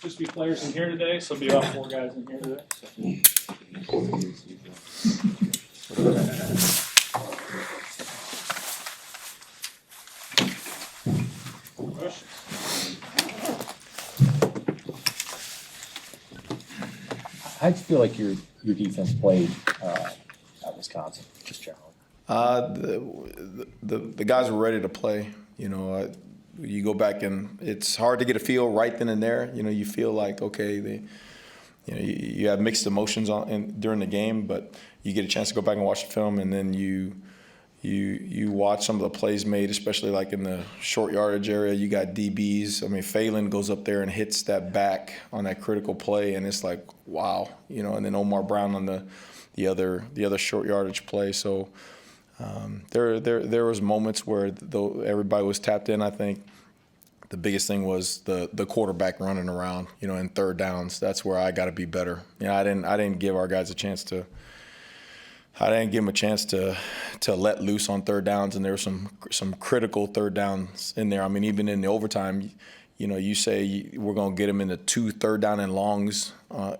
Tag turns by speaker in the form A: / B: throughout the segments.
A: just be players in here today, so it'll be about 4 guys in here today. Questions?
B: How'd you feel like your defense played at Wisconsin, just generally?
C: The guys were ready to play. You know, you go back and it's hard to get a feel right then and there. You know, you feel like, okay, you have mixed emotions during the game, but you get a chance to go back and watch the film, and then you watch some of the plays made, especially like in the short yardage area. You got DBs. I mean, Phelan goes up there and hits that back on that critical play, and it's like, wow, you know. And then Omar Brown on the other short yardage play. So there was moments where though everybody was tapped in. I think the biggest thing was the quarterback running around, you know, in third downs. That's where I got to be better. You know, I didn't give our guys a chance to. I didn't give them a chance to let loose on third downs, and there were some critical third downs in there. I mean, even in the overtime, you know, you say we're going to get them into 2 third down and longs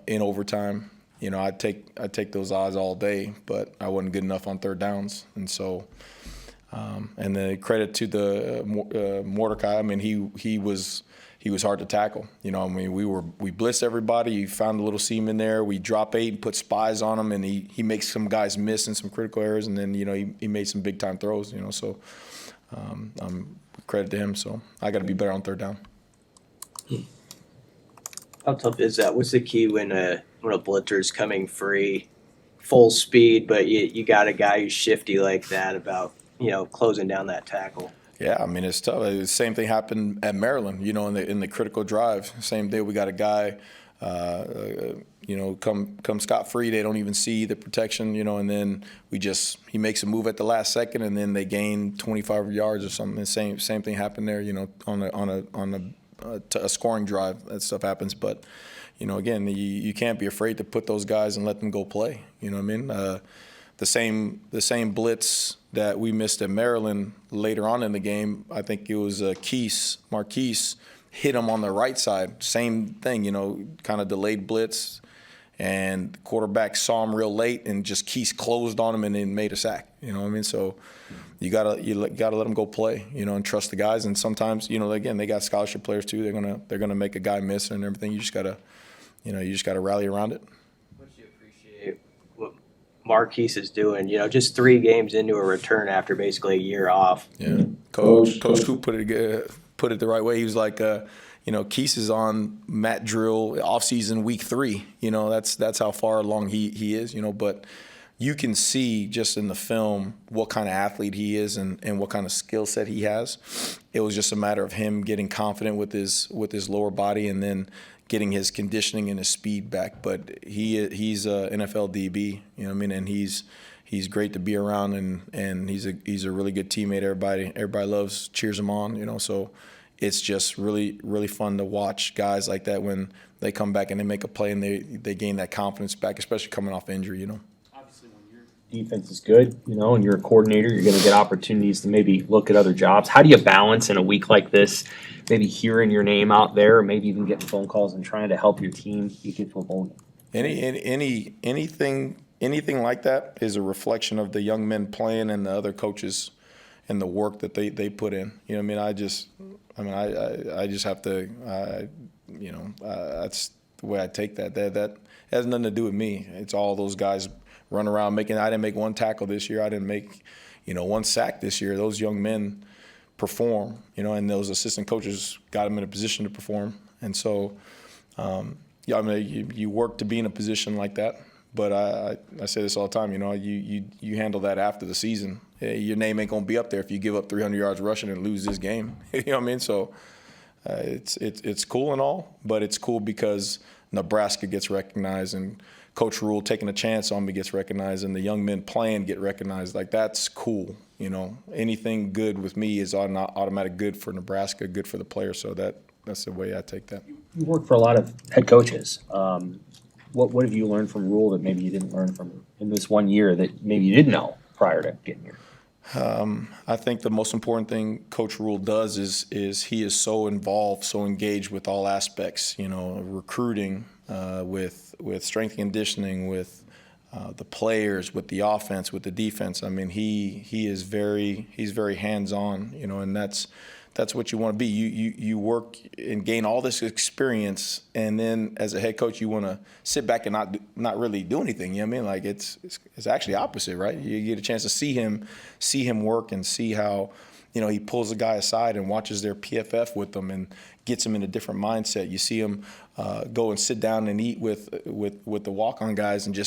C: in overtime. You know, I'd take those odds all day, but I wasn't good enough on third downs, and so. And the credit to the Mordecai. I mean, he was hard to tackle. You know, I mean, we blitzed everybody. He found a little seam in there. We drop 8 and put spies on him, and he makes some guys miss in some critical areas. And then, you know, he made some big time throws. You know, so credit to him. So I got to be better on third down.
D: How tough is that? What's the key when a blitzer's coming free, full speed, but you got a guy who's shifty like that about, you know, closing down that tackle?
C: Yeah, I mean, it's tough. The same thing happened at Maryland, you know, in the critical drive. Same day we got a guy, you know, come scot-free. They don't even see the protection, you know, and then he makes a move at the last second, and then they gain 25 yards or something. The same thing happened there, you know, on a scoring drive. That stuff happens, but you know, again, you can't be afraid to put those guys and let them go play. You know what I mean? The same blitz that we missed at Maryland later on in the game, I think it was Marquise hit him on the right side. Same thing, you know, kind of delayed blitz, and the quarterback saw him real late and just Keese closed on him and then made a sack. You know what I mean? So you gotta let them go play, you know, and trust the guys. And sometimes, you know, again, they got scholarship players too. They're gonna make a guy miss and everything. You just gotta rally around it.
D: Marquise is doing, you know, just 3 games into a return after basically a year off.
C: Yeah, Coach Coop put it the right way. He was like, you know, Keese is on mat drill off-season week 3. You know, that's how far along he is. You know, but you can see just in the film what kind of athlete he is and what kind of skill set he has. It was just a matter of him getting confident with his lower body and then getting his conditioning and his speed back. But he's a NFL DB, you know what I mean, and he's great to be around, and he's a really good teammate. Everybody loves, cheers him on, you know. So it's just really, really fun to watch guys like that when they come back and they make a play and they gain that confidence back, especially coming off injury, you know.
B: Obviously, when your defense is good, you know, and you're a coordinator, you're going to get opportunities to maybe look at other jobs. How do you balance in a week like this, maybe hearing your name out there, or maybe even getting phone calls and trying to help your team get to a bowl game?
C: Anything like that is a reflection of the young men playing and the other coaches and the work that they put in. You know what I mean? I just have to, you know, that's the way I take that. That has nothing to do with me. It's all those guys run around making. I didn't make 1 tackle this year. I didn't make, you know, 1 sack this year. Those young men perform, you know, and those assistant coaches got them in a position to perform. And so, yeah, I mean, you work to be in a position like that. But I say this all the time, you know, you handle that after the season. Your name ain't gonna be up there if you give up 300 yards rushing and lose this game. You know what I mean? So it's cool and all, but it's cool because Nebraska gets recognized and Coach Rule taking a chance on me gets recognized and the young men playing get recognized. Like, that's cool. You know, anything good with me is automatic good for Nebraska, good for the player. So that's the way I take that.
B: You work for a lot of head coaches. What have you learned from Rule that maybe you didn't learn from in this 1 year that maybe you didn't know prior to getting here?
C: I think the most important thing Coach Rule does is he is so involved, so engaged with all aspects. You know, recruiting, with strength and conditioning, with the players, with the offense, with the defense. I mean, he's very hands-on. You know, and that's what you want to be. You work and gain all this experience, and then as a head coach, you want to sit back and not really do anything. You know what I mean? Like it's actually opposite, right? You get a chance to see him work and see how, you know, he pulls a guy aside and watches their PFF with them and gets him in a different mindset. You see him go and sit down and eat with the walk-on guys and you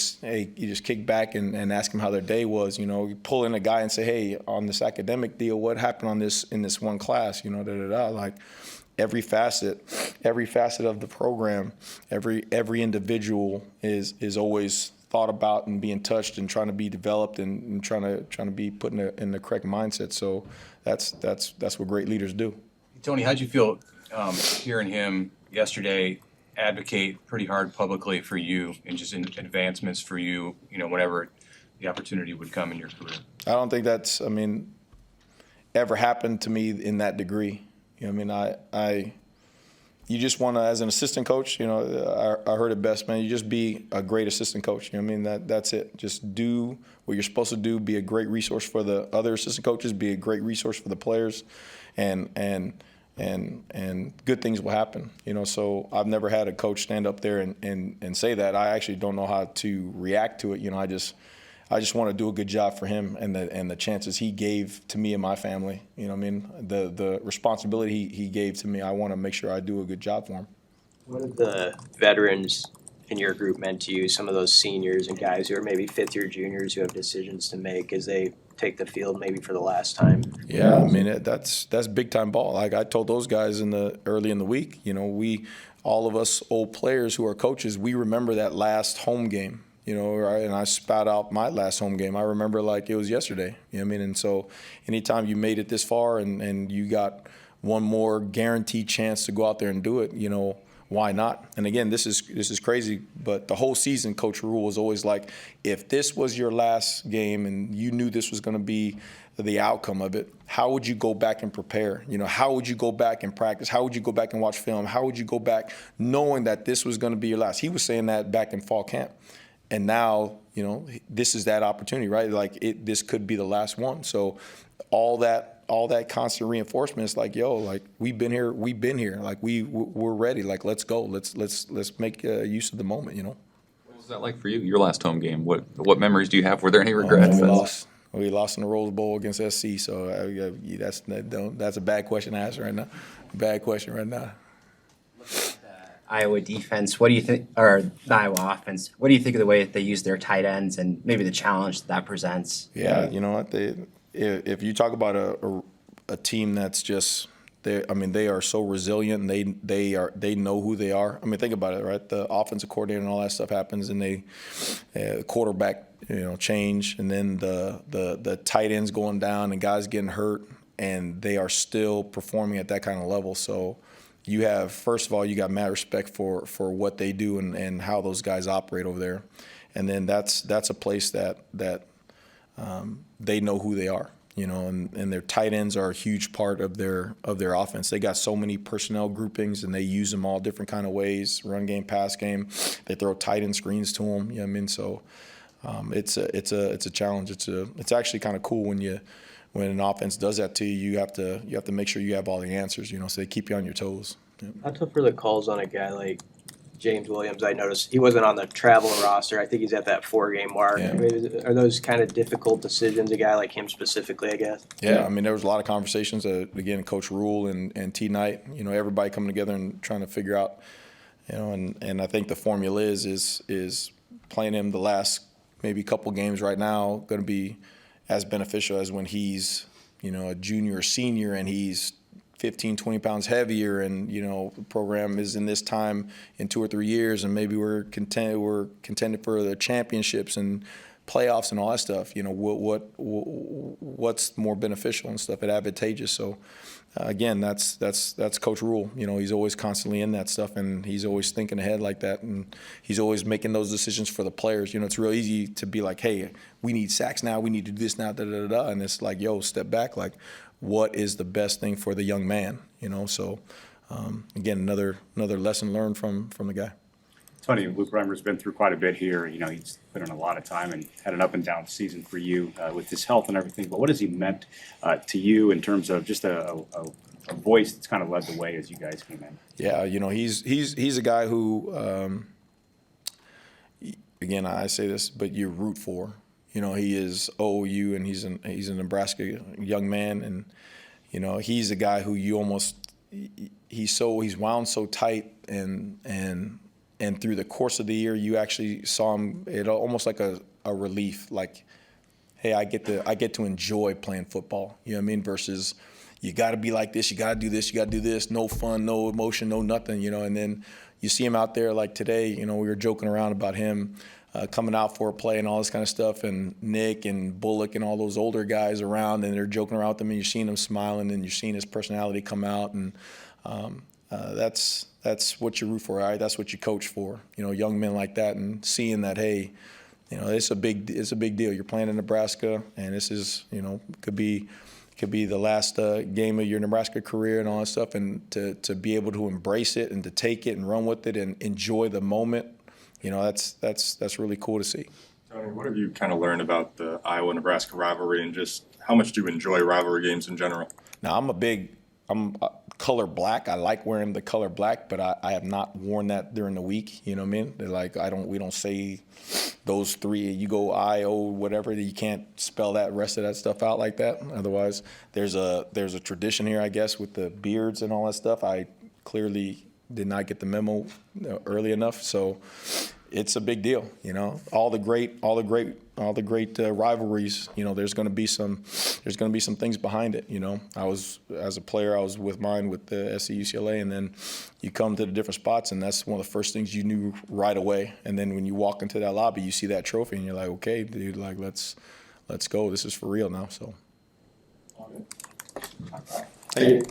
C: just kick back and ask them how their day was. You know, you pull in a guy and say, hey, on this academic deal, what happened in this one class? You know, like every facet of the program, every individual is always thought about and being touched and trying to be developed and trying to be put in the correct mindset. So that's what great leaders do.
E: Tony, how'd you feel hearing him yesterday advocate pretty hard publicly for you and just in advancements for you, you know, whenever the opportunity would come in your career?
C: I don't think that's, ever happened to me in that degree. You know, you just want to, as an assistant coach, you know, I heard it best, man, you just be a great assistant coach. You know what I mean? That's it. Just do what you're supposed to do, be a great resource for the other assistant coaches, be a great resource for the players, and good things will happen. You know, so I've never had a coach stand up there and say that. I actually don't know how to react to it. You know, I just want to do a good job for him and the chances he gave to me and my family. You know what I mean? The responsibility he gave to me, I want to make sure I do a good job for him.
D: What have the veterans in your group meant to you, some of those seniors and guys who are maybe fifth-year juniors who have decisions to make as they take the field maybe for the last time?
C: Yeah, I mean, that's big-time ball. Like I told those guys early in the week, you know, all of us old players who are coaches, we remember that last home game. You know, and I spat out my last home game. I remember like it was yesterday. You know what I mean? And so anytime you made it this far and you got one more guaranteed chance to go out there and do it, you know, why not? And again, this is crazy, but the whole season, Coach Rule was always like, if this was your last game and you knew this was going to be the outcome of it, how would you go back and prepare? You know, how would you go back and practice? How would you go back and watch film? How would you go back knowing that this was going to be your last? He was saying that back in fall camp. And now, you know, this is that opportunity, right? Like this could be the last one. So all that constant reinforcement is like, yo, like we've been here. Like we're ready. Like let's go. Let's make use of the moment. You know.
F: What was that like for you? Your last home game. What memories do you have? Were there any regrets?
C: We lost in the Rose Bowl against SC. So that's a bad question to answer right now. Bad question right now.
G: Iowa defense, what do you think, or the Iowa offense, what do you think of the way that they use their tight ends and maybe the challenge that presents?
C: Yeah, you know what, if you talk about a team that's just, they are so resilient and they know who they are. I mean, think about it, right? The offensive coordinator and all that stuff happens, and quarterback, you know, change, and then the tight ends going down and guys getting hurt, and they are still performing at that kind of level. So you have, first of all, you got mad respect for what they do and how those guys operate over there, and then that's a place that they know who they are, you know, and their tight ends are a huge part of their offense. They got so many personnel groupings, and they use them all different kind of ways: run game, pass game. They throw tight end screens to them. You know what I mean? So it's a challenge. It's actually kind of cool when an offense does that to you. You have to make sure you have all the answers, you know, so they keep you on your toes. Yeah.
D: How tough are the calls on a guy like James Williams? I noticed he wasn't on the travel roster. I think he's at that 4-game mark.
C: Yeah.
D: I mean, are those kind of difficult decisions, a guy like him specifically, I guess?
C: Yeah, I mean, there was a lot of conversations, again, Coach Rule and T. Knight, you know, everybody coming together and trying to figure out, you know, and I think the formula is playing him the last maybe couple games right now going to be as beneficial as when he's, you know, a junior or senior and he's 15, 20 pounds heavier, and, you know, the program is in this time in 2 or 3 years, and maybe we're contended for the championships, and playoffs and all that stuff, you know, what's more beneficial and stuff and advantageous. So again, that's Coach Rule. You know, he's always constantly in that stuff, and he's always thinking ahead like that, and he's always making those decisions for the players. You know, it's real easy to be like, hey, we need sacks now, we need to do this now, da da da da, and it's like, yo, step back, like, what is the best thing for the young man? You know, so again, another lesson learned from the guy.
H: It's funny, Luke Reimer's been through quite a bit here. You know, he's put in a lot of time and had an up and down season for you with his health and everything. But what has he meant to you in terms of just a voice that's kind of led the way as you guys came in?
C: Yeah, you know, he's a guy who, again, I say this, but you root for. You know, he is OU, and he's a Nebraska young man, and you know, he's a guy who you almost he's wound so tight, and through the course of the year, you actually saw him. It almost like a relief, like, hey, I get to enjoy playing football. You know what I mean? Versus you got to be like this, you got to do this, you got to do this. No fun, no emotion, no nothing. You know, and then you see him out there like today. You know, we were joking around about him coming out for a play and all this kind of stuff, and Nick and Bullock and all those older guys around, and they're joking around with him, and you're seeing him smiling, and you're seeing his personality come out, and that's what you root for, right? That's what you coach for, you know, young men like that, and seeing that, hey, you know, it's a big deal. You're playing in Nebraska, and this is, you know, could be the last game of your Nebraska career and all that stuff, and to be able to embrace it and to take it and run with it and enjoy the moment, you know, that's really cool to see.
I: Tony, what have you kind of learned about the Iowa-Nebraska rivalry, and just how much do you enjoy rivalry games in general?
C: Now, I'm color black. I like wearing the color black, but I have not worn that during the week. You know what I mean? They're like, we don't say those three. You go I-O, whatever. You can't spell that rest of that stuff out like that. Otherwise, there's a tradition here, I guess, with the beards and all that stuff. I clearly did not get the memo early enough, so it's a big deal. You know, all the great rivalries. You know, there's going to be some things behind it. You know, as a player, I was with mine with the SC UCLA, and then you come to the different spots, and that's one of the first things you knew right away. And then when you walk into that lobby, you see that trophy, and you're like, okay, dude, like let's go. This is for real now. So.
H: Thank you.